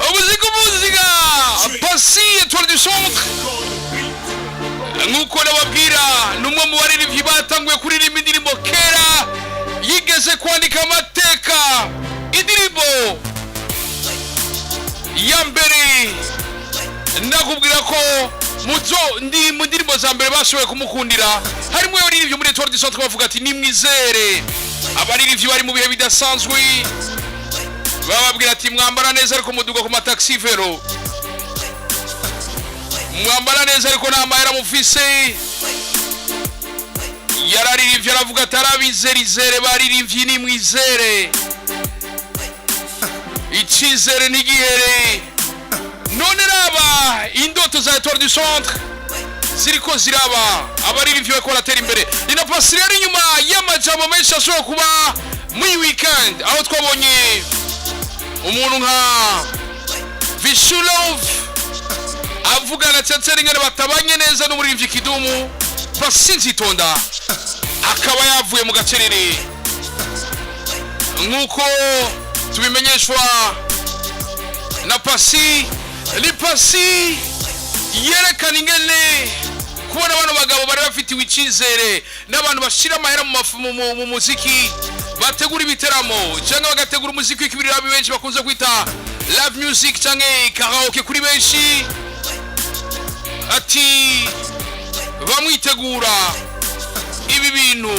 Umuziga Paci Etoile du Centre nkuko nababwira numwe mu baririmbyi batanguye kuririmba indirimbo kera yigeze kwandika amateka indirimbo ya mbere nakubwira ko mu ndirimbo za mbere bashoboye kumukundira harimo yaririmbye muri Etoile du Centre bavuga ati nimwizere abaririmbyi bari mu bihe bidasanzwe bababwira ati mwambara neza ariko muduga ku mataxi vero mwambara neza ariko nta mahera mufise yararirimbye aravuga ati arabizerizere baririmbye nimwizere icyizere n'igihere none raba indoto za Etoile du Centre ziriko ziraba abaririmbyi bako baratera imbere ina Paci rero inyuma y'amajambo menshi ashobora kuba muri weekend aho twabonye umuntu nka Vichou avugana cyane ngene batabanye neza n'umuririmbyi Kidumu Paci nzitonda akaba yavuye mu gacerere nkuko tubimenyeshwa na Paci ni Paci yerekana ingene kubona abantu bagabo bari bafitiwe icyizere n'abantu bashira amahera mu muziki bategura ibiteramo cyangwa bagategura umuziki w'ikibiriraho benshi bakunze kwita live music cyangwa karaoke kuri benshi ati bamwitegura ibi bintu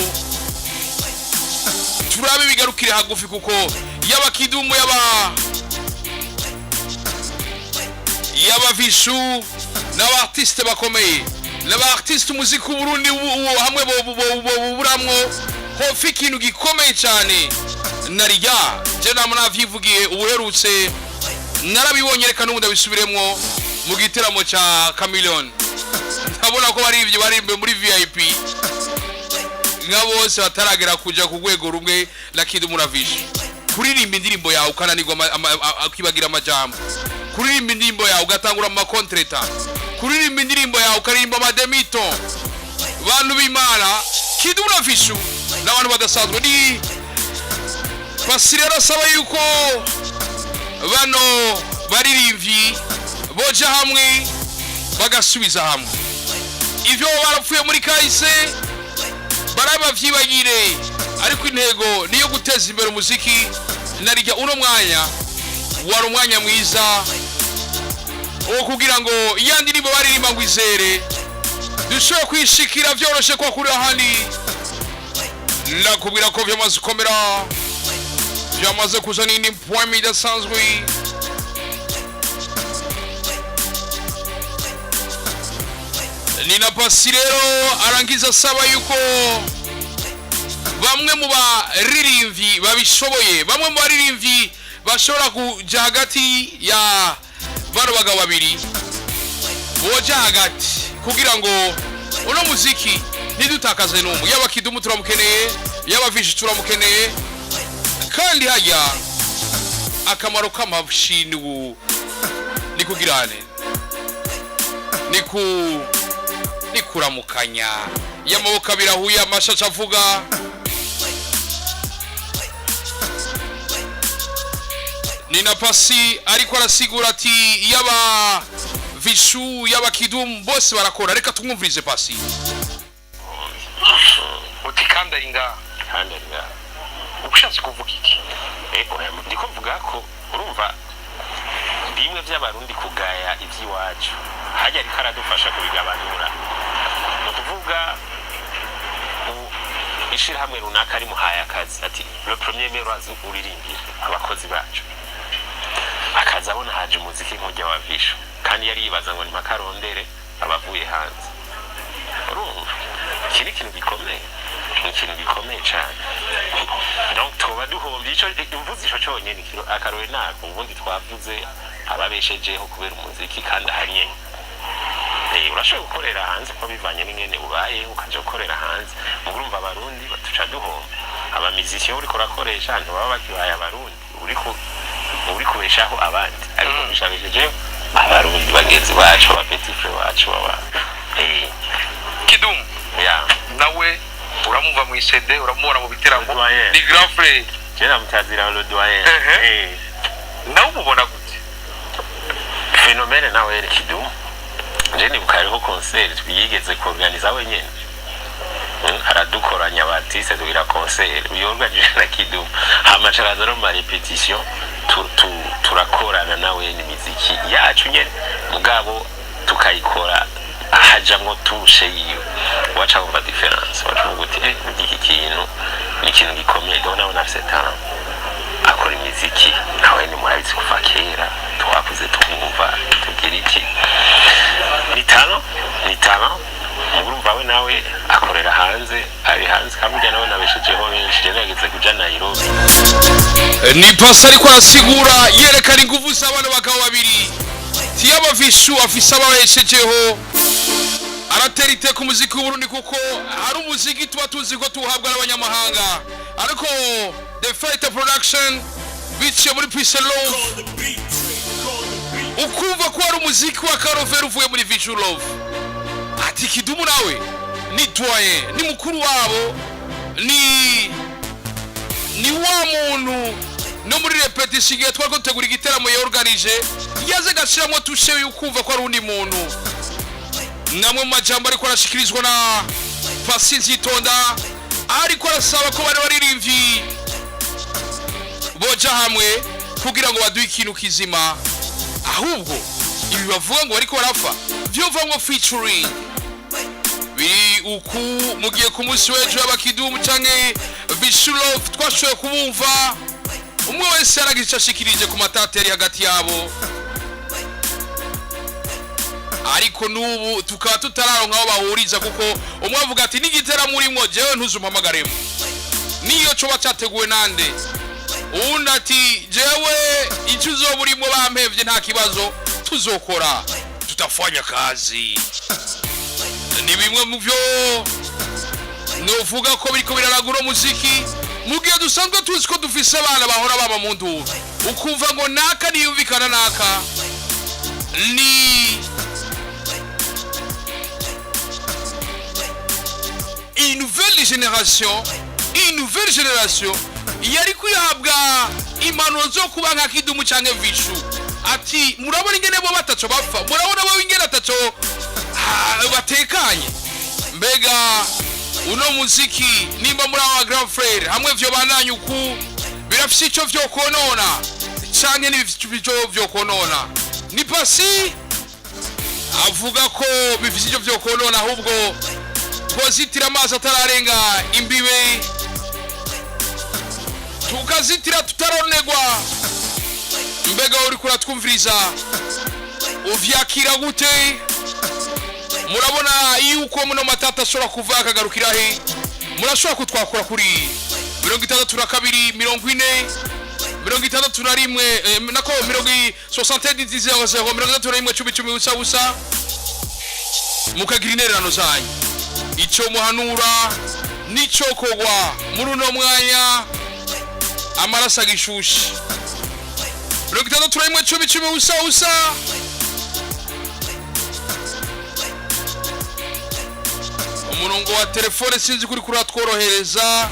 turabe bigarukire hagufi kuko yaba Kidumu yaba Vichou n'aba artiste bakomeye n'aba artiste umuziki w'u Burundi hamwe buramwo hofi ikintu gikomeye cyane narijya je namuvyivugiye ubuherutse narabibonye reka n'ubundi bisubiremwo mu giteramo cha Chameleone ndabona ko bari ivyo barimbe muri VIP nka bose bataragera kuja ku rwego rumwe la Kidumu na Vichou kuririmba indirimbo yawe ukananirwa akibagira amajambo kuririmba indirimbo yawe ugatangura ama contrata kuririmba indirimbo yawe ukaririmba amademito bantu b'Imana Kidumu na Vichou n'abantu badasanzwe ni Paci rero asaba yuko bano baririmbyi boja hamwe bagasubiza hamwe ivyo barapfuye muri kahise barabavyibagire ariko intego niyo guteza imbere umuziki narijya uno mwanya wari umwanya mwiza wo kugira ngo yandi nibo baririmba ngo izere dushobora kwishikira vyoroshe kwa kuri ahandi nakubwira ko vyamaze komera vyamaze kuzana indi point idasanzwe Nina Paci rero arangiza asaba yuko bamwe mu baririmbyi babishoboye bamwe mu baririmbyi bashobora kuja hagati ya bano bagabo babiri boja hagati kugira ngo uno muziki ntidutakaze n'umwe yaba Kidumu turamukeneye yaba Vichou turamukeneye kandi hajya akamaro k'amashini ni kugirane ni kuramukanya y'amaboko abirahuye amashaca avuga Nina Paci ariko arasigura ati yaba Vichou yaba Kidumu bose barakora reka tumwumvirize Paci utikandaringa ubushatse kuvuga iki ndiko mvuga ko urumva bimwe by'abarundi kugaya iby'iwacu hajya ariko aradufasha kubigabanura no kuvuga ishira hamwe runaka ari muhaye akazi ati le premier merazi uririmbira abakozi bacu akaza abona haje umuziki nk'ujya wa Vichou kandi yari yibaza ngo ni makarondere abavuye hanze urumva kiri kintu gikomeye cyane donc tuba duhombye ico imvuzi ico cyonyene akarowe nako ubundi twavuze ababeshejeho kubera umuziki kandi ahanye urashobora gukorera hanze ko bivanye n'ingene ubaye ukaje gukorera hanze mugurumva abarundi batuca duhomba abamiziki uri korakoresha ntibaba bakibaye abarundi uri kubeshaho abandi ariko bishabejeje abarundi bagenzi bacu abapeti frere bacu baba Kidumu nawe uramumva mu CD uramubona mu biteramo ni grand frère je namutazira le doyen nawe umubona gute fenomene nawe rero Kidumu je nibuka hariho concert twigeze kuorganiza wenyene haradukoranya abatiste tugira concert biyorganije na Kidumu hamacharaza no ma repetition turakorana nawe n'imiziki yacu nyene mugabo tukayikora ahajamwo tushe yiyo wacha umva difference wacha uguti iki kintu ni ikintu gikomeye ndabona nafise talent akora imiziki nawe ni murabizi kuva kera twakuze tumwumva tugira iki ni talent murumva we nawe akorera hanze ari hanze kamujya nawe nabeshejeho benshi gerageze kuja Nairobi ni Paci ariko arasigura yerekana ingufu z'abana bagabo babiri tiyaba Vichou afise ababeshejeho aratera iteka umuziki w'Uburundi kuko hari umuziki tuba tuzi ko tuhabwa n'abanyamahanga ariko the fighter production biciye muri Peace and Love ukumva ko hari umuziki wa Karovera uvuye muri Vichou Love ati Kidumu nawe ni doyen ni mukuru wabo ni wa muntu no muri repetition igihe twari gutegura igiteramo yorganije yaze gashiramo tushe yukumva ko ari undi muntu namwe mu majambo ariko arashikirizwa na Paci Nzitonda ariko arasaba ko bari baririmvyi boja hamwe kugira ngo baduhe ikintu kizima ahubwo ibi bavuga ngo ariko barafa vyova ngo featuring biri uku mugiye ku munsi w'ejo y'abakidumu canke Vichou Love twashoye kubumva umwe wese yaragize ashikirije ku matateri hagati yabo ariko nubu tukaba tutararonka aho bahuriza kuko umwe avuga ati nigitera muri mwo jewe ntuzumpamagaremo niyo coba cyateguwe nande uwundi ati jewe icyo uzoburimo bampevye nta kibazo tuzokora tutafanya kazi ni bimwe mu byo novuga ko biriko biraragura muziki mugihe dusanzwe tuzi ko dufise abana bahora baba mu ndu ukumva ngo naka niyumvikana naka ni une nouvelle génération yari kuyahabwa impanuro zo kuba nka Kidumu canke Vichou ati murabona ingene bo bataco bapfa murabona bo ingene ataco batekanye mbega uno muziki nimba muri aba grand frère hamwe vyo bandanye uku birafise ico vyo konona canke n'ivyo vyo konona ni Paci avuga ko bifise ico vyo konona ahubwo twazitira amazi atararenga imbibe tukazitira tutaronegwa mbega uri kuratwumviriza uvyakira gute murabona yuko muno matata ashobora kuva akagarukira he murashobora kutwakura kuri 62 40 61 nako 70 usa mukagira intererano zanyu ico muhanura nico kogwa muri uno mwanya amarasa gishushe 63 usa umurongo wa telefone sinzi kuri kuratworohereza